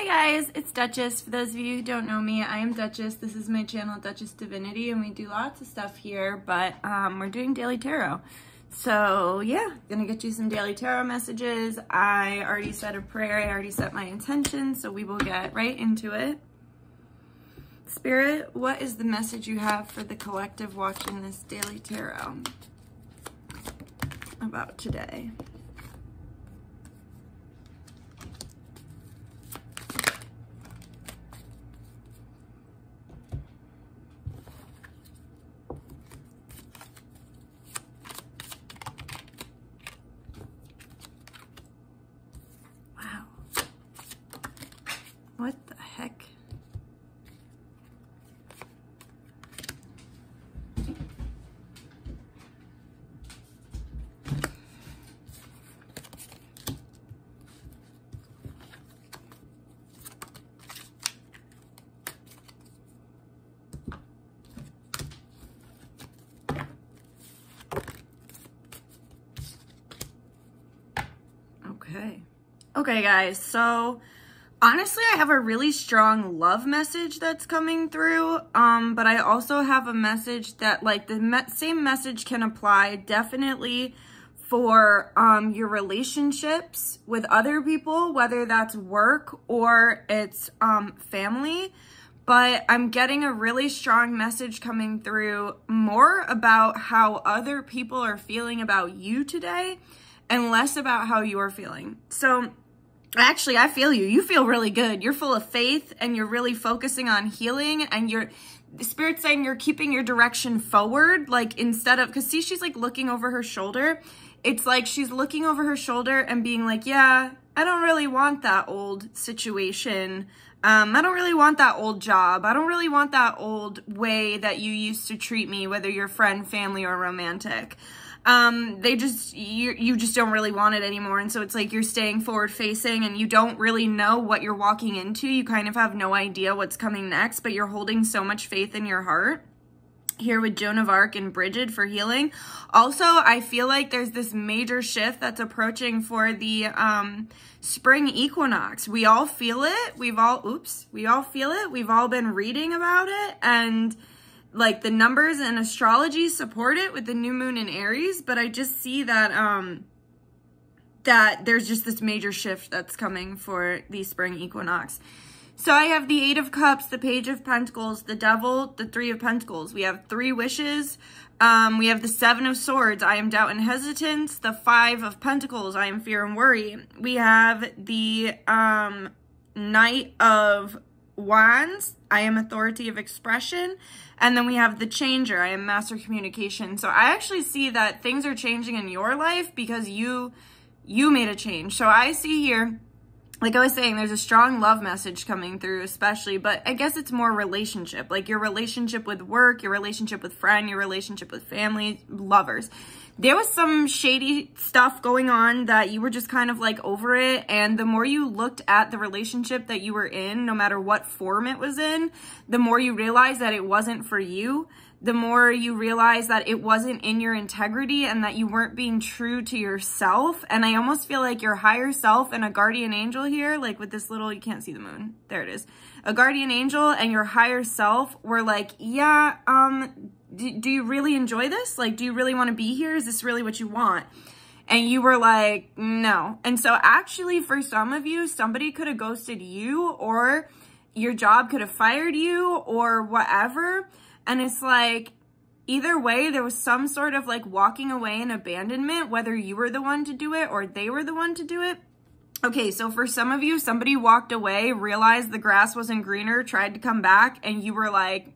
Hi guys, it's Dutchess. For those of you who don't know me, I am Dutchess. This is my channel, Dutchess Divinity, and we do lots of stuff here, but we're doing daily tarot. So yeah, gonna get you some daily tarot messages. I already said a prayer, I already set my intention, so we will get right into it. Spirit, what is the message you have for the collective watching this daily tarot about today? What the heck? Okay guys, so honestly, I have a really strong love message that's coming through, but I also have a message that, like, the same message can apply definitely for your relationships with other people, whether that's work or it's family. But I'm getting a really strong message coming through more about how other people are feeling about you today and less about how you're feeling. So actually, I feel you. You feel really good. You're full of faith and you're really focusing on healing, and the Spirit's saying you're keeping your direction forward, like, instead of, because see, she's like looking over her shoulder. It's like she's looking over her shoulder and being like, yeah, I don't really want that old situation. I don't really want that old job. I don't really want that old way that you used to treat me, whether you're friend, family, or romantic. You just don't really want it anymore. And so it's like you're staying forward facing and you don't really know what you're walking into. You kind of have no idea what's coming next, but you're holding so much faith in your heart. Here with Joan of Arc and Bridget for healing. Also, I feel like there's this major shift that's approaching for the spring equinox. We all feel it. We all feel it. We've all been reading about it, and like the numbers and astrology support it with the new moon in Aries, but I just see that that there's just this major shift that's coming for the spring equinox. So I have the Eight of Cups, the Page of Pentacles, the Devil, the Three of Pentacles. We have three wishes. We have the Seven of Swords. I am doubt and hesitance. The Five of Pentacles. I am fear and worry. We have the Knight of Wands. I am authority of expression. And then we have the Changer. I am master communication. So I actually see that things are changing in your life because you made a change. So I see here, like I was saying, there's a strong love message coming through especially, but I guess it's more relationship, like your relationship with work, your relationship with friend, your relationship with family, lovers. There was some shady stuff going on that you were just kind of like over it, and the more you looked at the relationship that you were in, no matter what form it was in, the more you realized that it wasn't for you. The more you realize that it wasn't in your integrity and that you weren't being true to yourself. And I almost feel like your higher self and a guardian angel here, like with this little, you can't see the moon. There it is. A guardian angel and your higher self were like, yeah, do you really enjoy this? Like, do you really want to be here? Is this really what you want? And you were like, no. And so actually for some of you, somebody could have ghosted you, or your job could have fired you, or whatever. And it's like, either way, there was some sort of like walking away and abandonment, whether you were the one to do it or they were the one to do it. Okay, so for some of you, somebody walked away, realized the grass wasn't greener, tried to come back, and you were like,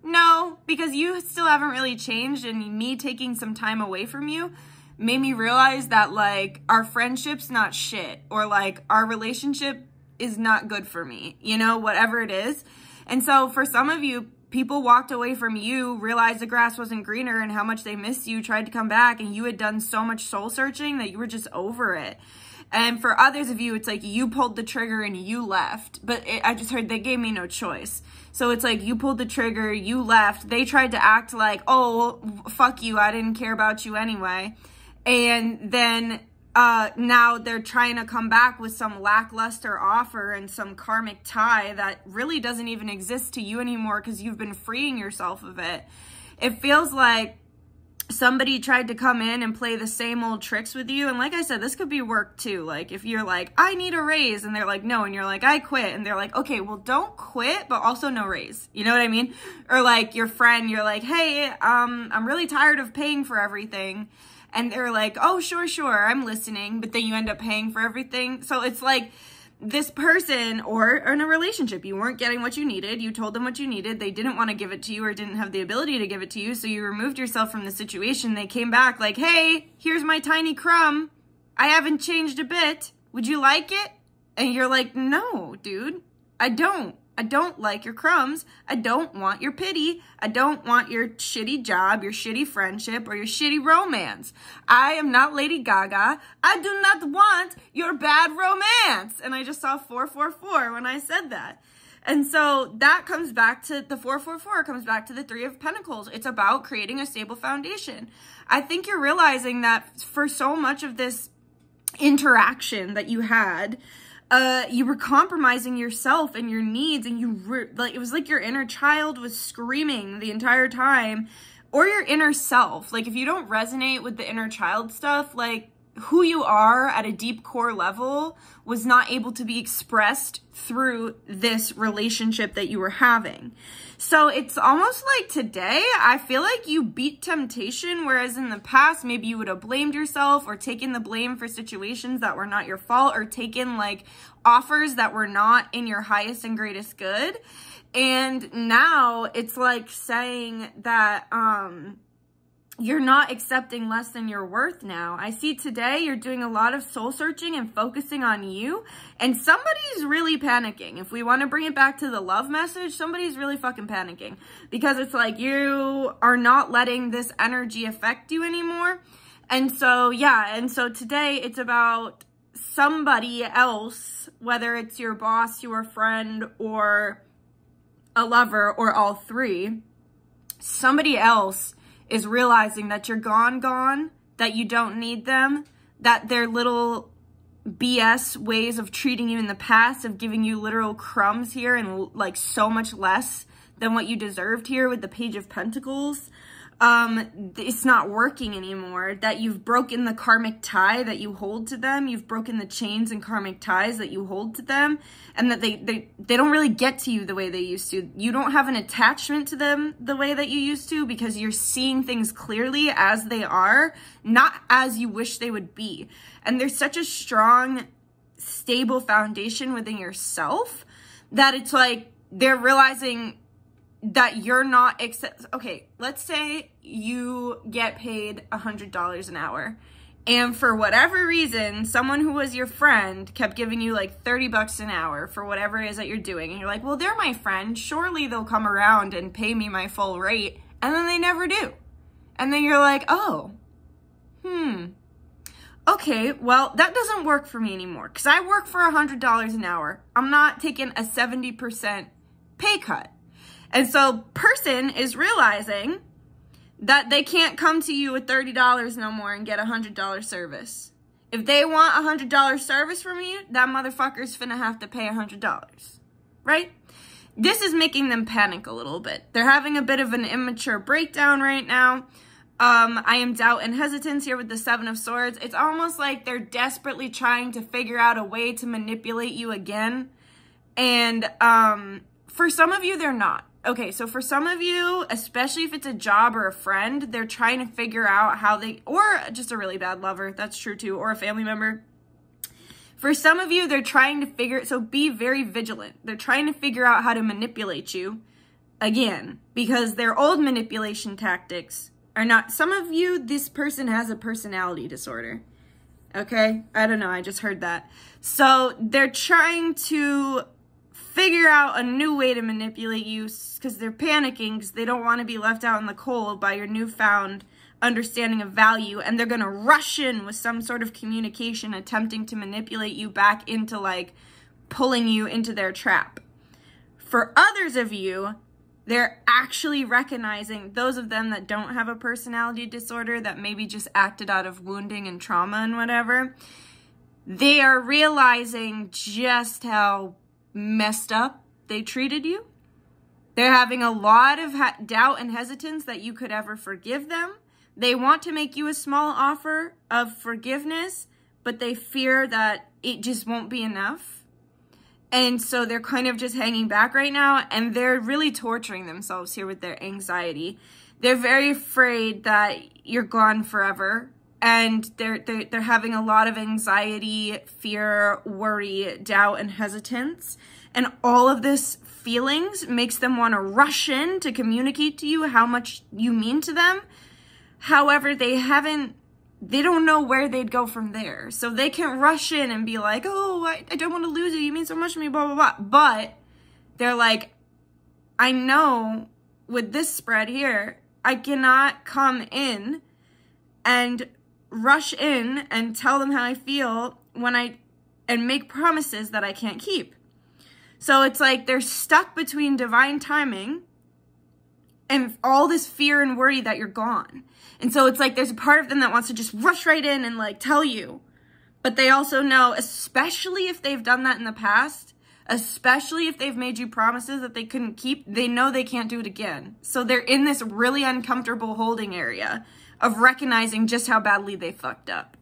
no, because you still haven't really changed, and me taking some time away from you made me realize that, like, our friendship's not shit, or like our relationship is not good for me, you know, whatever it is. And so for some of you, people walked away from you, realized the grass wasn't greener and how much they missed you, tried to come back, and you had done so much soul searching that you were just over it. And for others of you, it's like you pulled the trigger and you left. But I just heard they gave me no choice. So it's like you pulled the trigger, you left. They tried to act like, oh, fuck you, I didn't care about you anyway. And then now they're trying to come back with some lackluster offer and some karmic tie that really doesn't even exist to you anymore because you've been freeing yourself of it. It feels like somebody tried to come in and play the same old tricks with you. And like I said, this could be work too. Like if you're like, I need a raise, and they're like, no. And you're like, I quit. And they're like, okay, well, don't quit, but also no raise. You know what I mean? Or like your friend, you're like, hey, I'm really tired of paying for everything. And they're like, oh, sure, I'm listening. But then you end up paying for everything. So it's like this person, or in a relationship, you weren't getting what you needed. You told them what you needed. They didn't want to give it to you or didn't have the ability to give it to you. So you removed yourself from the situation. They came back like, hey, here's my tiny crumb. I haven't changed a bit. Would you like it? And you're like, no, dude, I don't. I don't like your crumbs. I don't want your pity. I don't want your shitty job, your shitty friendship, or your shitty romance. I am not Lady Gaga. I do not want your bad romance. And I just saw 444 when I said that. And so that comes back to the 444, comes back to the 3 of Pentacles. It's about creating a stable foundation. I think you're realizing that for so much of this interaction that you had, you were compromising yourself and your needs, and it was like your inner child was screaming the entire time, or your inner self. Like if you don't resonate with the inner child stuff, like who you are at a deep core level was not able to be expressed through this relationship that you were having. So it's almost like today, I feel like you beat temptation, whereas in the past, maybe you would have blamed yourself or taken the blame for situations that were not your fault, or taken like offers that were not in your highest and greatest good. And now it's like saying that, you're not accepting less than your worth now. I see today you're doing a lot of soul searching and focusing on you, and somebody's really panicking. If we want to bring it back to the love message, somebody's really fucking panicking, because it's like you are not letting this energy affect you anymore. And so, yeah, and so today it's about somebody else, whether it's your boss, your friend, or a lover, or all three. Somebody else is realizing that you're gone, that you don't need them, that their little BS ways of treating you in the past, of giving you literal crumbs here and like so much less than what you deserved here with the Page of Pentacles, it's not working anymore, that you've broken the karmic tie that you hold to them, you've broken the chains and karmic ties that you hold to them, and that they don't really get to you the way they used to. You don't have an attachment to them the way that you used to, because you're seeing things clearly as they are, not as you wish they would be. And there's such a strong, stable foundation within yourself that it's like they're realizing that you're not okay, let's say you get paid $100 an hour, and for whatever reason, someone who was your friend kept giving you like 30 bucks an hour for whatever it is that you're doing. And you're like, well, they're my friend. Surely they'll come around and pay me my full rate. And then they never do. And then you're like, oh, okay, well, that doesn't work for me anymore, because I work for $100 an hour. I'm not taking a 70% pay cut. And so person is realizing that they can't come to you with $30 no more and get a $100 service. If they want a $100 service from you, that motherfucker's finna have to pay $100, right? This is making them panic a little bit. They're having a bit of an immature breakdown right now. I am doubt and hesitance here with the 7 of Swords. It's almost like they're desperately trying to figure out a way to manipulate you again. And for some of you, they're not. Okay, so for some of you, especially if it's a job or a friend, they're trying to figure out how they, or just a really bad lover, that's true too, or a family member. For some of you, they're trying to figure, so be very vigilant. They're trying to figure out how to manipulate you again, because their old manipulation tactics are not, some of you, this person has a personality disorder. Okay, I don't know, I just heard that. So they're trying to figure out a new way to manipulate you, because they're panicking, because they don't want to be left out in the cold by your newfound understanding of value, and they're going to rush in with some sort of communication attempting to manipulate you back into like pulling you into their trap. For others of you, They're actually recognizing, those of them that don't have a personality disorder, that maybe just acted out of wounding and trauma and whatever, they are realizing just how messed up they treated you. They're having a lot of doubt and hesitance that you could ever forgive them. They want to make you a small offer of forgiveness, but they fear that it just won't be enough. And so they're kind of just hanging back right now, and they're really torturing themselves here with their anxiety. They're very afraid that you're gone forever, and they're having a lot of anxiety, fear, worry, doubt, and hesitance. And all of this feelings makes them want to rush in to communicate to you how much you mean to them. However, they don't know where they'd go from there. So they can rush in and be like, oh, I don't want to lose you. You mean so much to me, blah, blah, blah. But they're like, I know with this spread here, I cannot come in and rush in and tell them how I feel and make promises that I can't keep. So it's like they're stuck between divine timing and all this fear and worry that you're gone. And so it's like there's a part of them that wants to just rush right in and like tell you. But they also know, especially if they've done that in the past, especially if they've made you promises that they couldn't keep, they know they can't do it again. So they're in this really uncomfortable holding area of recognizing just how badly they fucked up.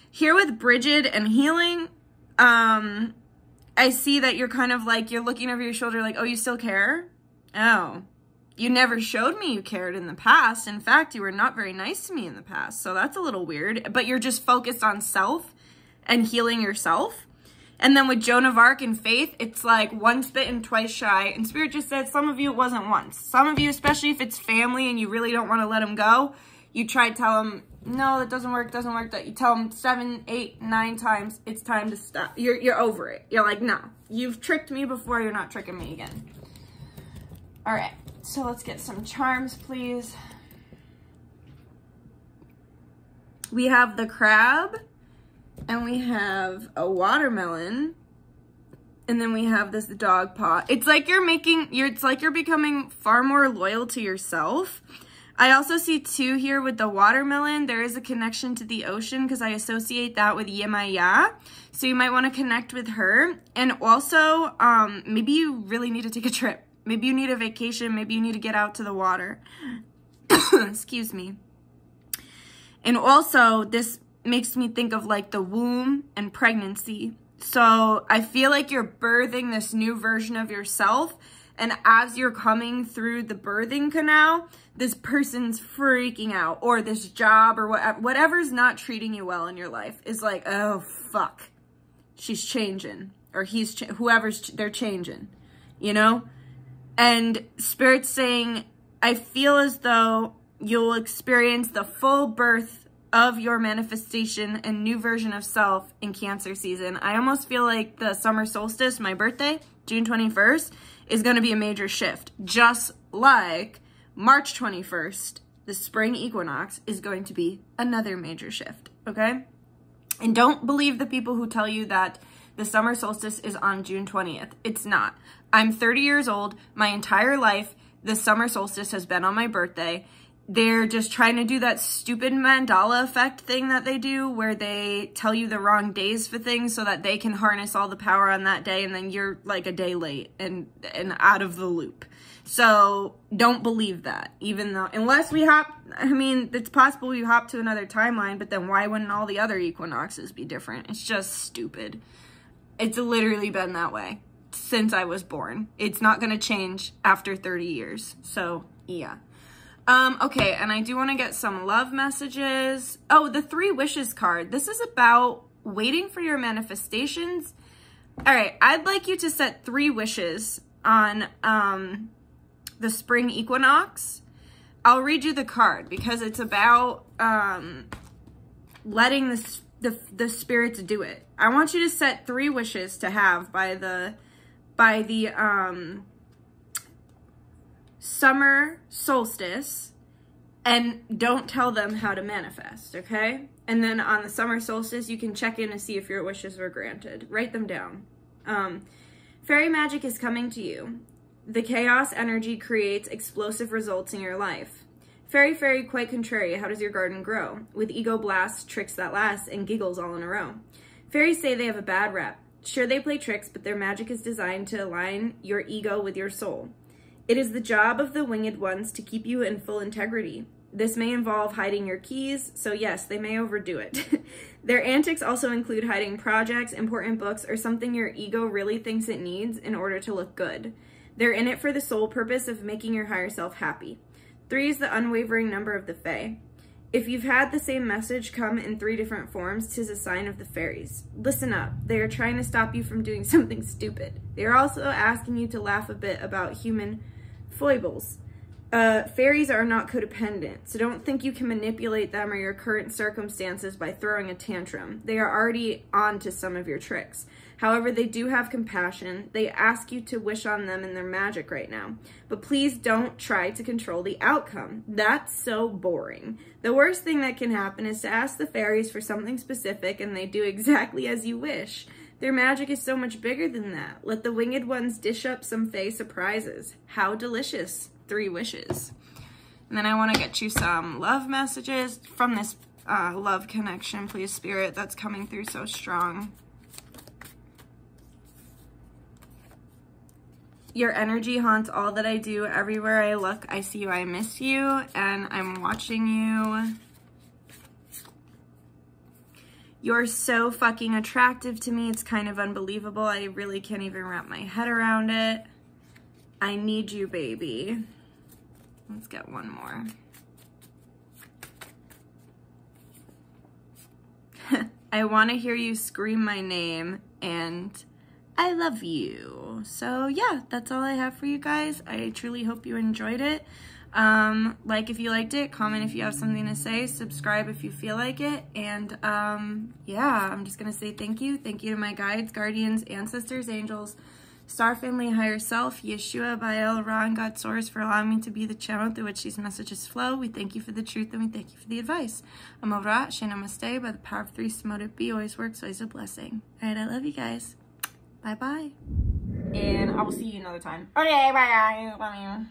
Here with Bridget and healing, I see that you're kind of like, you're looking over your shoulder like, oh, you still care? Oh. You never showed me you cared in the past. In fact, you were not very nice to me in the past. So that's a little weird. But you're just focused on self and healing yourself. And then with Joan of Arc and Faith, it's like once bitten, twice shy. And Spirit just said some of you it wasn't once. Some of you, especially if it's family and you really don't want to let them go, you try to tell them, no, that doesn't work, doesn't work. That you tell them 7, 8, 9 times, it's time to stop. You're over it. You're like, no, you've tricked me before, you're not tricking me again. All right. So let's get some charms, please. We have the crab, and we have a watermelon, and then we have this dog paw. It's like it's like you're becoming far more loyal to yourself. I also see 2 here with the watermelon. There is a connection to the ocean because I associate that with Yemaya. So you might want to connect with her. And also, maybe you really need to take a trip. Maybe you need a vacation. Maybe you need to get out to the water. Excuse me. And also, this makes me think of like the womb and pregnancy. So I feel like you're birthing this new version of yourself. And as you're coming through the birthing canal, this person's freaking out. Or this job or whatever's not treating you well in your life is like, oh, fuck. She's changing. Or they're changing. You know? And Spirit's saying, I feel as though you'll experience the full birth of your manifestation and new version of self in Cancer season. I almost feel like the summer solstice, my birthday, June 21st, is going to be a major shift. Just like March 21st, the spring equinox, is going to be another major shift, okay? And don't believe the people who tell you that the summer solstice is on June 20th. It's not. I'm 30 years old. My entire life, the summer solstice has been on my birthday. They're just trying to do that stupid mandala effect thing that they do where they tell you the wrong days for things so that they can harness all the power on that day and then you're like a day late and out of the loop. So don't believe that, even though, unless we it's possible we hop to another timeline, but then why wouldn't all the other equinoxes be different? It's just stupid. It's literally been that way since I was born. It's not going to change after 30 years. So, yeah. Okay, and I do want to get some love messages. Oh, the 3 wishes card. This is about waiting for your manifestations. All right, I'd like you to set 3 wishes on the spring equinox. I'll read you the card because it's about letting the spirits do it. I want you to set 3 wishes to have by the summer solstice, and don't tell them how to manifest, okay? And then on the summer solstice, you can check in to see if your wishes were granted. Write them down. Fairy magic is coming to you. The chaos energy creates explosive results in your life. Fairy, fairy, quite contrary, how does your garden grow? With ego blasts, tricks that last, and giggles all in a row. Fairies say they have a bad rep. Sure, they play tricks, but their magic is designed to align your ego with your soul. It is the job of the winged ones to keep you in full integrity. This may involve hiding your keys, so yes, they may overdo it. Their antics also include hiding projects, important books, or something your ego really thinks it needs in order to look good. They're in it for the sole purpose of making your higher self happy. 3 is the unwavering number of the Fae. If you've had the same message come in 3 different forms, 'tis a sign of the fairies. Listen up. They are trying to stop you from doing something stupid. They are also asking you to laugh a bit about human foibles. Fairies are not codependent, so don't think you can manipulate them or your current circumstances by throwing a tantrum. They are already on to some of your tricks. However, they do have compassion. They ask you to wish on them and their magic right now. But please don't try to control the outcome. That's so boring. The worst thing that can happen is to ask the fairies for something specific and they do exactly as you wish. Their magic is so much bigger than that. Let the winged ones dish up some Fae surprises. How delicious. 3 wishes. And then I want to get you some love messages from this love connection, please, Spirit, that's coming through so strong. Your energy haunts all that I do. Everywhere I look, I see you, I miss you, and I'm watching you. You're so fucking attractive to me. It's kind of unbelievable. I really can't even wrap my head around it. I need you, baby. Let's get one more. I want to hear you scream my name, and I love you. So yeah, that's all I have for you guys. I truly hope you enjoyed it. Like if you liked it, comment if you have something to say, subscribe if you feel like it, and yeah, I'm just gonna say thank you. Thank you to my guides, guardians, ancestors, angels, Star Family, Higher Self, Yeshua, Baal, Ra, and God Source for allowing me to be the channel through which these messages flow. We thank you for the truth and we thank you for the advice. Amora, She Namaste, by the power of 3, Samoda Be, always works, always a blessing. Alright, I love you guys. Bye-bye. And I will see you another time. Okay, bye.